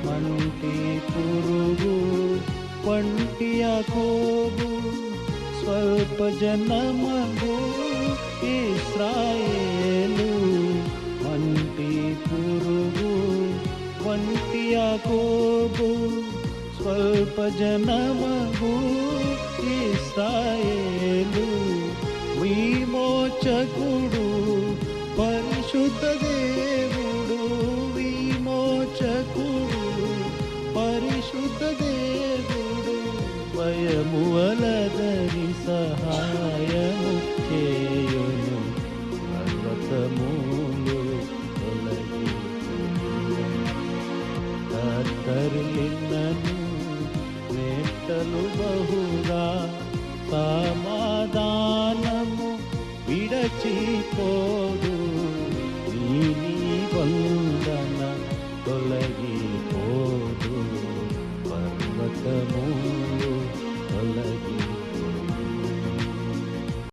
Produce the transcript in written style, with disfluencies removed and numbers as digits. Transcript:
మంటి పురుగు వంటి యాకోబు స్వల్ప జనమగు ఇశ్రాయేలు. మంటి పురుగు వంటి యాకోబు స్వల్ప జనమగు ఇశ్రాయేలు. విమోచకుడు పరిశుద్ధ దేవుడు, విమోచకుడు పరిశుద్ధ దేవుడు. భయము వలదని సహాయము చేయును, పర్వతములు తొలగి కత్తరిలిన్నను మేటలు బహుగా. సమాధానము విడచిపోదు, నీ నిబంధన తొలగిపోదు. పర్వతము